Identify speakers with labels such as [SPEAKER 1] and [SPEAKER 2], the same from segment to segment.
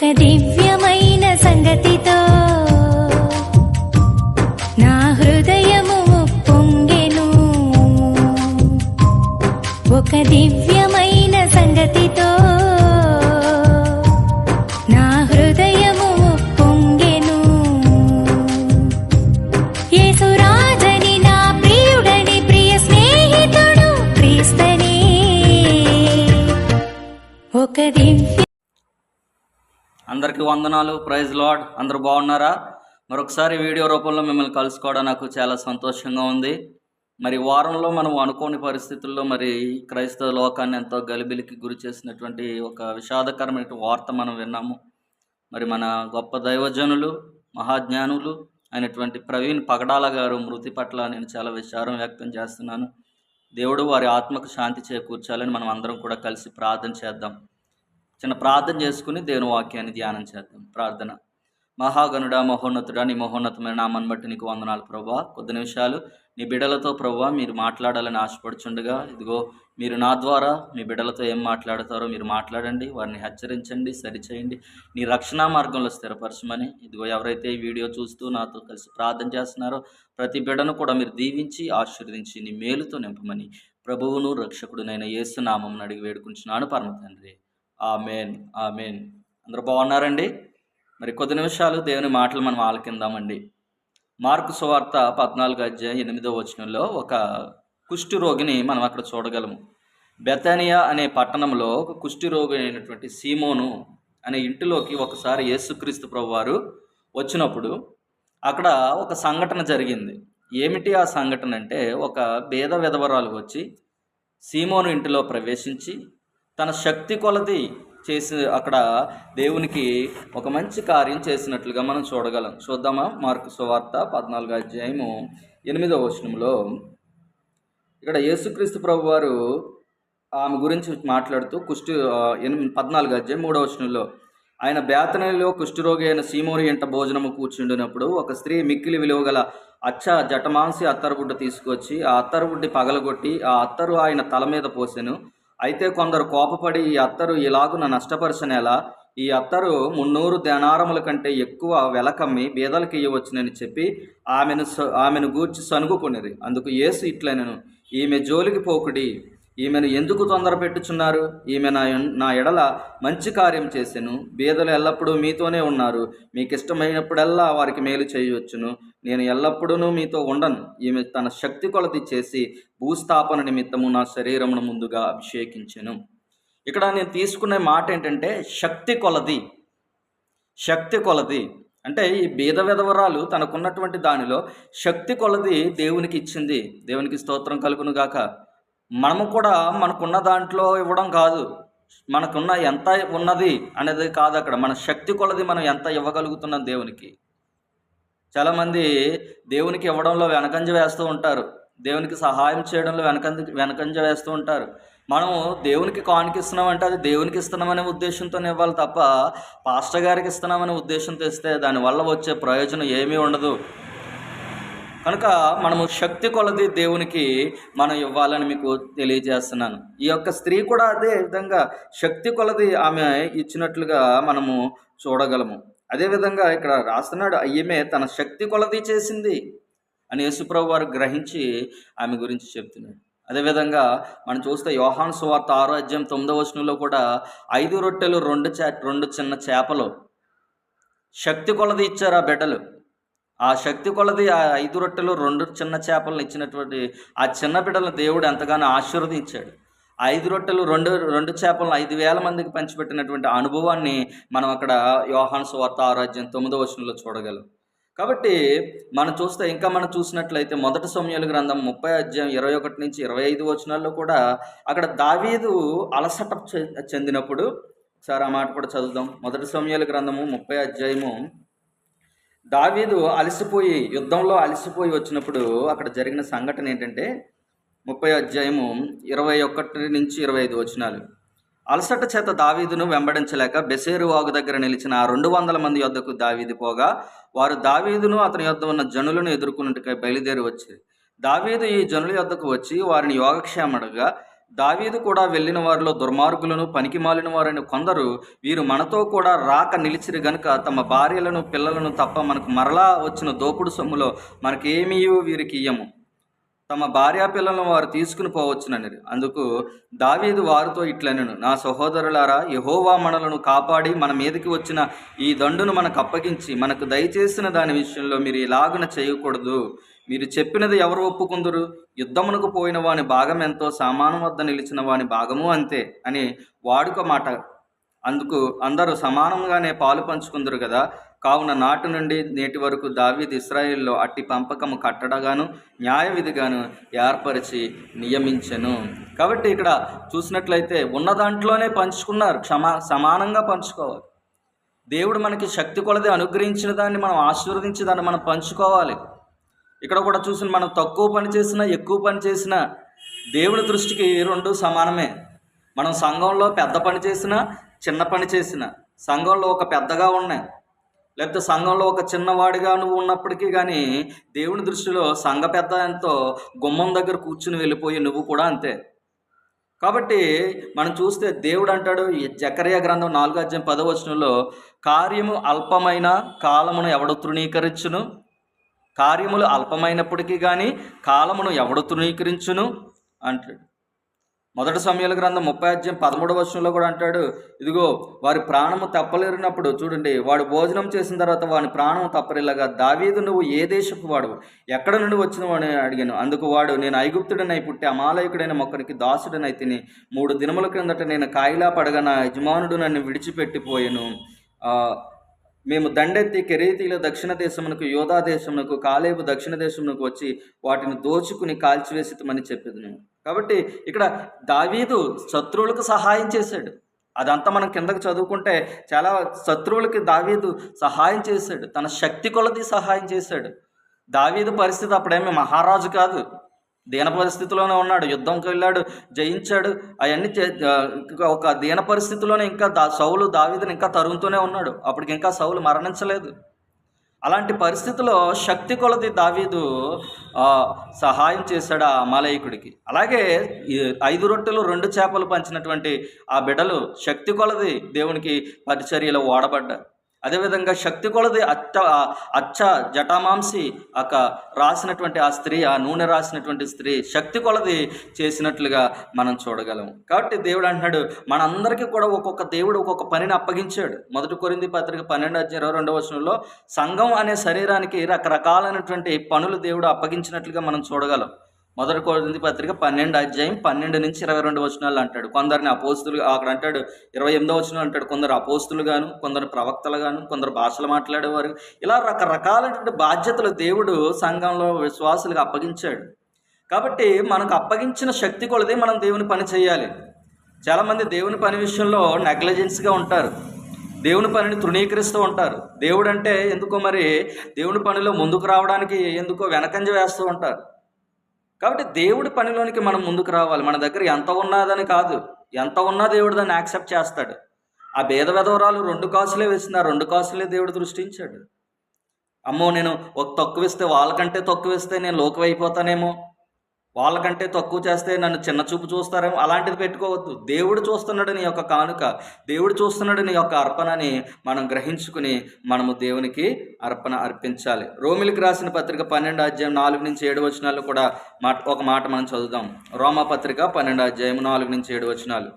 [SPEAKER 1] ఒక దివ్యమైన సంగతితో నా హృదయము పొంగెను. ఒక దివ్యమైన సంగతితో నా హృదయము పొంగెను. యేసురాజని నా ప్రియుడని ప్రియ స్నేహితుడు క్రీస్తని. ఒక దివ్య
[SPEAKER 2] అందరికీ వందనాలు. Praise Lord. అందరూ బాగున్నారా? మరొకసారి వీడియో రూపంలో మిమ్మల్ని కలుసుకోవడం నాకు చాలా సంతోషంగా ఉంది. మరి వారంలో మనం అనుకోని పరిస్థితుల్లో మరి క్రైస్తవ లోకాన్ని ఎంతో గలిబిలికి గురి చేసినటువంటి ఒక విషాదకరమైన వార్త మనం విన్నాము. మరి మన గొప్ప దైవజనులు మహాజ్ఞానులు అయినటువంటి ప్రవీణ్ పగడాల గారు మృతి పట్ల నేను చాలా విచారం వ్యక్తం చేస్తున్నాను. దేవుడు వారి ఆత్మకు శాంతి చేకూర్చాలని మనం అందరం కూడా కలిసి ప్రార్థన చేద్దాం. చిన్న ప్రార్థన చేసుకుని దేవుని వాక్యాన్ని ధ్యానం చేద్దాం. ప్రార్థన. మహాగణుడా, మహోన్నతుడా, నీ మహోన్నతమైన నామాన్ని బట్టి నీకు వందనాలు ప్రభా. కొద్ది నిమిషాలు నీ బిడ్డలతో ప్రభా మీరు మాట్లాడాలని ఆశపడుచుండగా, ఇదిగో మీరు నా ద్వారా మీ బిడ్డలతో ఏం మాట్లాడతారో మీరు మాట్లాడండి, వారిని హెచ్చరించండి, సరిచేయండి, నీ రక్షణ మార్గంలో స్థిరపరచమని. ఇదిగో ఎవరైతే ఈ వీడియో చూస్తూ నాతో కలిసి ప్రార్థన చేస్తున్నారో ప్రతి బిడ్డను కూడా మీరు దీవించి ఆశీర్వదించి నీ మేలుతో నింపమని ప్రభువును రక్షకుడునైన యేసు నామమున అడిగి వేడుకుంటున్నాను పరమ తండ్రి. ఆమేన్, ఆమేన్. అందరూ బాగున్నారండి? మరి కొద్ది నిమిషాలు దేవుని మాటలు మనం ఆలకిందామండి. మార్కు సువార్త 14:8 ఒక కుష్టి రోగిని మనం అక్కడ చూడగలము. బెతానియా అనే పట్టణంలో ఒక కుష్టి రోగి అయినటువంటి సీమోను అనే ఇంటిలోకి ఒకసారి యేసుక్రీస్తు ప్రభువారు వచ్చినప్పుడు అక్కడ ఒక సంఘటన జరిగింది. ఏమిటి ఆ సంఘటన అంటే, ఒక బేద విధవరాలు వచ్చి సీమోను ఇంటిలో ప్రవేశించి తన శక్తి కొలది చేసి అక్కడ దేవునికి ఒక మంచి కార్యం చేసినట్లుగా మనం చూడగలం. చూద్దామా? మార్కు సువార్త 14:8 ఇక్కడ యేసుక్రీస్తు ప్రభు వారు ఆమె గురించి మాట్లాడుతూ 14:3 ఆయన బేతనీలో కుష్ఠరోగి అయిన సీమోను ఇంట భోజనము కూర్చుండినప్పుడు ఒక స్త్రీ మిక్కిలి విలువగల జటమాంసి అత్తరుబుడ్డ తీసుకొచ్చి ఆ అత్తరుబుడ్డి పగలగొట్టి ఆ అత్తరు ఆయన తల మీద పోసెను. అయితే కొందరు కోపపడి, ఈ అత్తరు ఇలాగున నష్టపరచనేలా, ఈ అత్తరు 300 దేనారముల కంటే ఎక్కువ వెలకమ్మి బీదలకు ఇయ్యవచ్చునని చెప్పి ఆమెను గూర్చి సనుగుకొనిరి. అందుకు యేసు ఇట్లనెను, ఈమె జోలికి పోకుడి, ఈమెను ఎందుకు తొందర పెట్టుచున్నారు? ఈమె నా ఎడల మంచి కార్యం చేసెను. బీదలు ఎల్లప్పుడూ మీతోనే ఉన్నారు, మీకు ఇష్టమైనప్పుడల్లా వారికి మేలు చేయవచ్చును. నేను ఎల్లప్పుడూ మీతో ఉండను. ఈమె తన శక్తి కొలది చేసి భూస్థాపన నిమిత్తము నా శరీరమును ముందుగా అభిషేకించెను. ఇక్కడ నేను తీసుకునే మాట ఏంటంటే, శక్తి కొలది. శక్తి కొలది అంటే ఈ బీద విధవరాలు తనకున్నటువంటి దానిలో శక్తి కొలది దేవునికి ఇచ్చింది. దేవునికి స్తోత్రం కలుగును గాక. మనము కూడా మనకున్న దాంట్లో ఇవ్వడం కాదు, మనకున్న ఎంత ఉన్నది అనేది కాదు, అక్కడ మన శక్తి కొలది మనం ఎంత ఇవ్వగలుగుతున్నాం దేవునికి. చాలామంది దేవునికి ఇవ్వడంలో వెనకంజ వేస్తూ ఉంటారు, దేవునికి సహాయం చేయడంలో వెనకంజ వేస్తూ ఉంటారు. మనము దేవునికి కానుకిస్తున్నామంటే అది దేవునికి ఇస్తున్నామనే ఉద్దేశంతోనే ఇవ్వాలి తప్ప పాస్టర్ గారికి ఇస్తున్నామనే ఉద్దేశంతో ఇస్తే దానివల్ల వచ్చే ప్రయోజనం ఏమీ ఉండదు. కనుక మనము శక్తి కొలది దేవునికి మనం ఇవ్వాలని మీకు తెలియజేస్తున్నాను. ఈ యొక్క స్త్రీ కూడా అదే విధంగా శక్తి కొలది ఆమె ఇచ్చినట్లుగా మనము చూడగలము. అదేవిధంగా ఇక్కడ రాస్తున్నాడు, ఈమె తన శక్తి కొలది చేసింది అని యేసుప్రభు వారు గ్రహించి ఆమె గురించి చెప్తున్నాడు. అదేవిధంగా మనం చూస్తే యోహాను సువార్త 6:9 కూడా 5 రొట్టెలు 2 చిన్న చేపలు శక్తి కొలది ఇచ్చారు ఆ బిడ్డలు. ఆ శక్తి కొలది ఆ 5 రొట్టెలు 2 చిన్న చేపలను ఇచ్చినటువంటి ఆ చిన్న బిడ్డలను దేవుడు ఎంతగానో ఆశీర్వదించాడు. 5 రొట్టెలు 2 చేపలను 5,000 మందికి పంచిపెట్టినటువంటి అనుభవాన్ని మనం అక్కడ యోహాను సువార్త 6:9 చూడగలం. కాబట్టి మనం చూసినట్లయితే మొదటి సమూయేలు గ్రంథం 30:21-25 కూడా అక్కడ దావీదు అలసట చెందినప్పుడు, ఒకసారి ఆ మాట కూడా చదువుదాం. మొదటి సమూయేలు గ్రంథము 30 దావీదు యుద్ధంలో అలసిపోయి వచ్చినప్పుడు అక్కడ జరిగిన సంఘటన ఏంటంటే 30:21-25 అలసట చేత దావీదును వెంబడించలేక బెసేరు వాగు దగ్గర నిలిచిన 200 మంది యొద్దకు దావీదు పోగా, వారు దావీదును అతని యొద్ద ఉన్న జనులను ఎదుర్కొన్నట్టుకై బయలుదేరి వచ్చారు. దావీదు ఈ జనుల యొద్దకు వచ్చి వారిని యోగక్షేమడుగా, దావీదు కూడా వెళ్ళిన వారిలో దుర్మార్గులను పనికి మాలిన వారైన కొందరు వీరు మనతో కూడా రాక నిలిచిరి గనుక తమ భార్యలను పిల్లలను తప్ప మనకు మరలా వచ్చిన దోపుడు సొమ్ములో మనకేమీ వీరికి ఇయ్యము, తమ భార్యా పిల్లలను వారు తీసుకుని పోవచ్చునని. అందుకు దావీదు వారితో ఇట్లనెను, నా సహోదరులారా, యెహోవా మనలను కాపాడి మన మీదకి వచ్చిన ఈ దండును మనకు అప్పగించి మనకు దయచేసిన దాని విషయంలో మీరు ఇలాగున చేయకూడదు. మీరు చెప్పినది ఎవరు ఒప్పుకుందరు? యుద్ధమునకు పోయిన వాని భాగం ఎంతో, సామాను వద్ద నిలిచిన వాని భాగము అంతే అని వాడుక మాట. అందుకు అందరూ సమానంగానే పాలు పంచుకుందరు కదా. కావున నాటి నుండి నేటి వరకు దావీదు ఇశ్రాయేలులో అట్టి పంపకము కట్టడగాను న్యాయ విధిగాను ఏర్పరిచి నియమించెను. కాబట్టి ఇక్కడ చూసినట్లయితే ఉన్న దాంట్లోనే పంచుకున్నారు, సమానంగా పంచుకోవాలి. దేవుడు మనకి శక్తి కొలది అనుగ్రహించిన దాన్ని మనం ఆశీర్వదించి దాన్ని మనం పంచుకోవాలి. ఇక్కడ కూడా చూసిన మనం తక్కువ పని చేసినా ఎక్కువ పని చేసినా దేవుని దృష్టికి రెండు సమానమే. మనం సంఘంలో పెద్ద పని చేసినా చిన్న పని చేసినా, సంఘంలో ఒక పెద్దగా ఉన్నా లేకపోతే సంఘంలో ఒక చిన్నవాడిగా నువ్వు ఉన్నప్పటికీ కానీ దేవుని దృష్టిలో సంఘ పెద్ద ఎంతో గుమ్మం దగ్గర కూర్చుని వెళ్ళిపోయి నువ్వు కూడా అంతే. కాబట్టి మనం చూస్తే దేవుడు అంటాడు ఈ జకర్యా గ్రంథం 4:10 కార్యము అల్పమైన కాలమును ఎవడు తృణీకరించును, కార్యములు అల్పమైనప్పటికీ కానీ కాలమును ఎవడు తృణీకరించును అంటాడు. మొదటి సమూయేలు గ్రంథం 30:13 కూడా అంటాడు, ఇదిగో వారి ప్రాణము తప్పలేరినప్పుడు చూడండి, వాడు భోజనం చేసిన తర్వాత వాని ప్రాణం తప్పరిల్లగా, దావీదు నువ్వు ఏ దేశపు వాడు, ఎక్కడ నుండి వచ్చిన వాడు అడిగాను. అందుకు వాడు, నేను ఐగుప్తుడనై పుట్టి అమాలయకుడైన మొక్కనికి దాసుడనై తిని 3 దినముల క్రిందట నేను కాయిలా పడగా నా యజమానుడు నన్ను విడిచిపెట్టిపోయాను. మేము దండెత్తి కెరీతీల దక్షిణ దేశమునకు, యోధా దేశమునకు, కాలేబు దక్షిణ దేశమునకు వచ్చి వాటిని దోచుకుని కాల్చివేసితమని చెప్పేది. కాబట్టి ఇక్కడ దావీదు శత్రువులకు సహాయం చేశాడు. అదంతా మనం కిందకు చదువుకుంటే చాలా శత్రువులకి దావీదు సహాయం చేశాడు, తన శక్తి కొలది సహాయం చేశాడు. దావీదు పరిస్థితి అప్పుడేమీ మహారాజు కాదు, దీన పరిస్థితిలోనే ఉన్నాడు. యుద్ధంకి వెళ్ళాడు, జయించాడు, అవన్నీ ఒక దీన పరిస్థితిలోనే ఇంకా సౌలు దావీదుని ఇంకా తరుగుతూనే ఉన్నాడు. అప్పటికి ఇంకా సౌలు మరణించలేదు. అలాంటి పరిస్థితిలో శక్తి కొలది దావీదు సహాయం చేశాడు ఆ అమాలయకుడికి. అలాగే 5 రొట్టెలు 2 చేపలు పంచినటువంటి ఆ బిడ్డలు శక్తి కొలది దేవునికి పరిచర్యలో వాడబడ్డారు. అదేవిధంగా శక్తి కొలది అచ్చ జటామాంసి రాసినటువంటి ఆ స్త్రీ, ఆ నూనె రాసినటువంటి స్త్రీ శక్తి కొలది చేసినట్లుగా మనం చూడగలం. కాబట్టి దేవుడు అంటున్నాడు, మనందరికీ కూడా ఒక్కొక్క దేవుడు ఒక్కొక్క పనిని అప్పగించాడు. 1 కొరింథీ పత్రిక 12:22 సంఘం అనే శరీరానికి రకరకాలైనటువంటి పనులు దేవుడు అప్పగించినట్లుగా మనం చూడగలం. 1 కొరింథీ పత్రిక 12:12-22 అంటాడు, కొందరిని అపోస్తులు, అక్కడ అంటాడు 28 అంటాడు, కొందరు అపోస్తులు గాను, కొందరు ప్రవక్తలు గాను, కొందరు భాషలు మాట్లాడేవారు. ఇలా రకరకాలైనటువంటి బాధ్యతలు దేవుడు సంఘంలో విశ్వాసులకు అప్పగించాడు. కాబట్టి మనకు అప్పగించిన శక్తి కొలది మనం దేవుని పని చేయాలి. చాలామంది దేవుని పని విషయంలో నెగ్లిజెన్స్గా ఉంటారు, దేవుని పనిని తృణీకరిస్తూ ఉంటారు. దేవుడు అంటే ఎందుకో మరి దేవుని పనిలో ముందుకు రావడానికి ఎందుకో వెనకంజ వేస్తూ ఉంటారు. కాబట్టి దేవుడి పనిలోనికి మనం ముందుకు రావాలి. మన దగ్గర ఎంత ఉన్నదని కాదు, ఎంత ఉన్నా దేవుడు దాన్ని యాక్సెప్ట్ చేస్తాడు. ఆ భేద వెధవరాలు 2 కాసులే వేసిన 2 కాసులే దేవుడు దృష్టించాడు. అమ్మో, నేను ఒక తక్కువ ఇస్తే వాళ్ళకంటే తక్కువ ఇస్తే నేను లోకమైపోతానేమో, వాళ్ళకంటే తక్కువ చేస్తే నన్ను చిన్న చూపు చూస్తారేమో, అలాంటిది పెట్టుకోవద్దు. దేవుడు చూస్తున్నాడు నీ యొక్క కానుక, దేవుడు చూస్తున్నాడు నీ యొక్క అర్పణని మనం గ్రహించుకుని మనము దేవునికి అర్పణ అర్పించాలి. రోమిలికి రాసిన పత్రిక 12:4-7 కూడా ఒక మాట మనం చదువుదాం. రోమా పత్రిక 12:4-7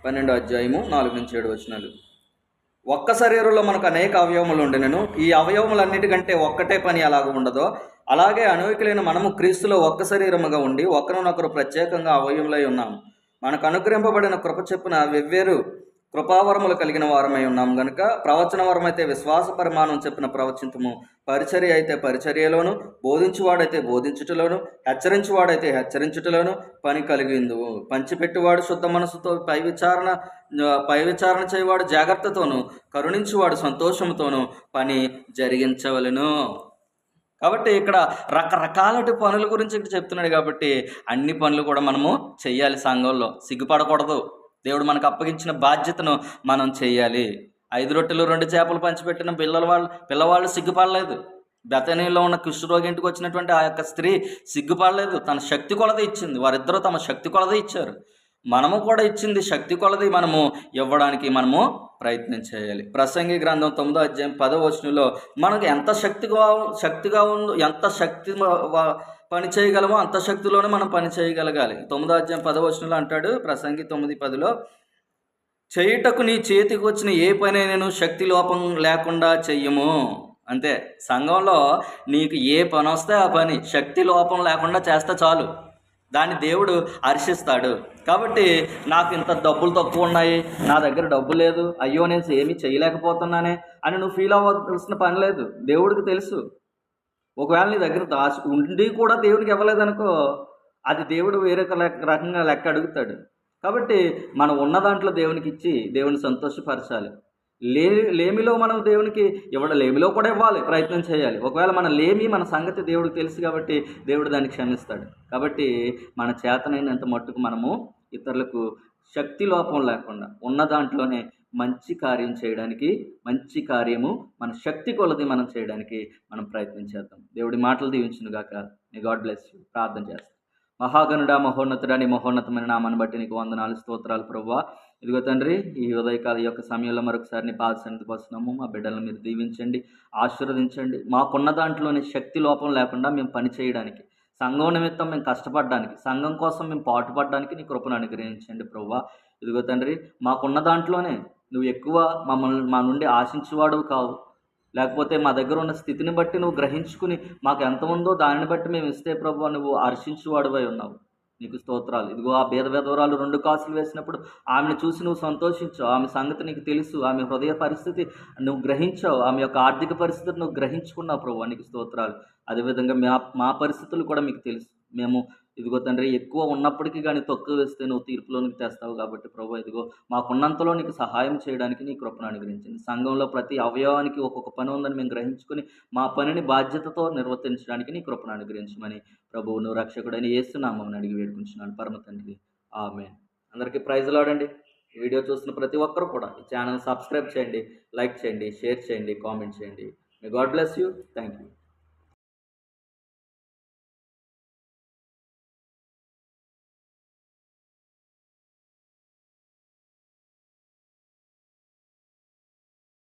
[SPEAKER 2] 12:4-7 ఒక్క శరీరంలో మనకు అనేక అవయవములు ఉండెను, ఈ అవయవములన్నిటికంటే ఒక్కటే పని అలాగ ఉండదో, అలాగే అనేకులైన మనము క్రీస్తులో ఒక్క శరీరముగా ఉండి ఒకరినొకరు ప్రత్యేకంగా అవయములై ఉన్నాము. మనకు అనుగ్రహింపబడిన కృప చొప్పున వెవ్వేరు కృపావరములు కలిగిన వారమై ఉన్నాము గనుక, ప్రవచన వరం అయితే విశ్వాస పరిమాణం చెప్పిన ప్రవచింతము, పరిచర్య అయితే పరిచర్యలోను, బోధించువాడైతే బోధించుటలోను, హెచ్చరించువాడైతే హెచ్చరించుటలోను పని కలిగిందువు. పంచిపెట్టువాడు శుద్ధ మనసుతో, పై విచారణ చేయవాడు జాగ్రత్తతోను, కరుణించువాడు సంతోషంతోనూ పని జరిగించవలెను. కాబట్టి ఇక్కడ రకరకాల పనుల గురించి ఇక్కడ చెప్తున్నాడు. కాబట్టి అన్ని పనులు కూడా మనము చెయ్యాలి. సంఘంలో సిగ్గుపడకూడదు. దేవుడు మనకు అప్పగించిన బాధ్యతను మనం చెయ్యాలి. 5 రొట్టెలు 2 చేపలు పంచిపెట్టిన పిల్లవాళ్ళు సిగ్గుపడలేదు. బెతనీలో ఉన్న కుష్ఠరోగి ఇంటికి వచ్చినటువంటి ఆ యొక్క స్త్రీ సిగ్గుపడలేదు, తన శక్తి కొలది ఇచ్చింది. వారిద్దరూ తమ శక్తి కొలది ఇచ్చారు. మనము కూడా ఇచ్చింది శక్తి కొలది మనము ఇవ్వడానికి మనము ప్రయత్నం చేయాలి. ప్రసంగి గ్రంథం 9వ అధ్యాయం 10వ వచనంలో మనకు ఎంత శక్తిగా ఉందో, ఎంత శక్తి పని చేయగలమో అంత శక్తిలోనే మనం పని చేయగలగాలి. 9వ అధ్యాయం 10వ వచనంలో అంటాడు ప్రసంగి 9:10లో, చేయుటకు నీ చేతికి వచ్చిన ఏ పని నేను శక్తి లోపం లేకుండా చెయ్యము. అంతే, సంఘంలో నీకు ఏ పని వస్తే ఆ పని శక్తి లోపం లేకుండా చేస్తే చాలు, దాన్ని దేవుడు హర్షిస్తాడు. కాబట్టి నాకు ఇంత డబ్బులు తక్కువ ఉన్నాయి, నా దగ్గర డబ్బు లేదు, అయ్యో నేను ఏమీ చేయలేకపోతున్నానే అని నువ్వు ఫీల్ అవ్వాల్సిన పని లేదు. దేవుడికి తెలుసు. ఒకవేళ నీ దగ్గర ఉండి కూడా దేవుడికి ఇవ్వలేదనుకో, అది దేవుడు వేరే రకంగా లెక్క అడుగుతాడు. కాబట్టి మనం ఉన్న దాంట్లో దేవునికి ఇచ్చి దేవుని సంతోషపరచాలి. లేమిలో మనం దేవునికి లేమిలో కూడా ఇవ్వాలి, ప్రయత్నం చేయాలి. ఒకవేళ మన సంగతి దేవుడికి తెలుసు కాబట్టి దేవుడు దాన్ని క్షమిస్తాడు. కాబట్టి మన చేతనైనంత మట్టుకు మనము ఇతరులకు శక్తి లోపం లేకుండా ఉన్న దాంట్లోనే మంచి కార్యం చేయడానికి, మంచి కార్యము మన శక్తి కొలది మనం చేయడానికి మనం ప్రయత్నం చేద్దాం. దేవుడి మాటలు దీవించును గాక. నీ గాడ్ బ్లెస్ యూ. ప్రార్థన చేస్తాం. మహాగణుడా, మహోన్నతుడా, నీ మహోన్నతమైన నామాన్ని బట్టి నీకు వందనాలు, స్తోత్రాలు ప్రభువా. ఇదిగో తండ్రి, ఈ ఉదయకాల యొక్క సమయంలో మరొకసారి నీ పాద సన్నిధికి వస్తున్నాము. మా బిడ్డలను మీరు దీవించండి, ఆశీర్వదించండి. మాకున్న దాంట్లోని శక్తి లోపం లేకుండా మేము పని చేయడానికి, సంఘం నిమిత్తం మేము కష్టపడడానికి, సంఘం కోసం మేము పాటుపడడానికి నీ కృపను అనుగ్రహించండి ప్రభువా. ఇదిగో తండ్రి, మాకున్న దాంట్లోనే నువ్వు ఎక్కువ మా నుండి ఆశించేవాడు కావు. లేకపోతే మా దగ్గర ఉన్న స్థితిని బట్టి నువ్వు గ్రహించుకుని మాకు ఎంత ఉందో దానిని బట్టి మేము ఇస్తే ప్రభువా, నువ్వు హర్షించేవాడువై ఉన్నావు. నీకు స్తోత్రాలు. ఇదిగో ఆ విధవరాలు 2 కాసులు వేసినప్పుడు ఆమెను చూసి నువ్వు సంతోషించావు. ఆమె సంగతి నీకు తెలుసు, ఆమె హృదయ పరిస్థితి నువ్వు గ్రహించావు, ఆమె యొక్క ఆర్థిక పరిస్థితి నువ్వు గ్రహించుకున్నావు ప్రభువా. నీకు స్తోత్రాలు. అదేవిధంగా మా పరిస్థితులు కూడా మీకు తెలుసు. మేము ఇదిగో తండ్రి ఎక్కువ ఉన్నప్పటికీ కానీ తక్కువ వేస్తే నువ్వు తీర్పులోనికి తెస్తావు. కాబట్టి ప్రభు, ఇదిగో మాకున్నంతలో నీకు సహాయం చేయడానికి నీ కృపను అనుగ్రహించండి. సంఘంలో ప్రతి అవయవానికి ఒక్కొక్క పని ఉందని మేము గ్రహించుకుని మా పనిని బాధ్యతతో నిర్వర్తించడానికి నీ కృపను అనుగ్రహించమని ప్రభువును రక్షకుడైన యేసు నామమున అడిగి వేడుకుంటున్నాను పరమ తండ్రి. ఆమేన్. అందరికీ ప్రైజ్ లార్డ్. ఈ వీడియో చూస్తున్న ప్రతి ఒక్కరు కూడా ఈ ఛానల్ సబ్స్క్రైబ్ చేయండి, లైక్ చేయండి, షేర్ చేయండి, కామెంట్ చేయండి. May God bless you. Thank you.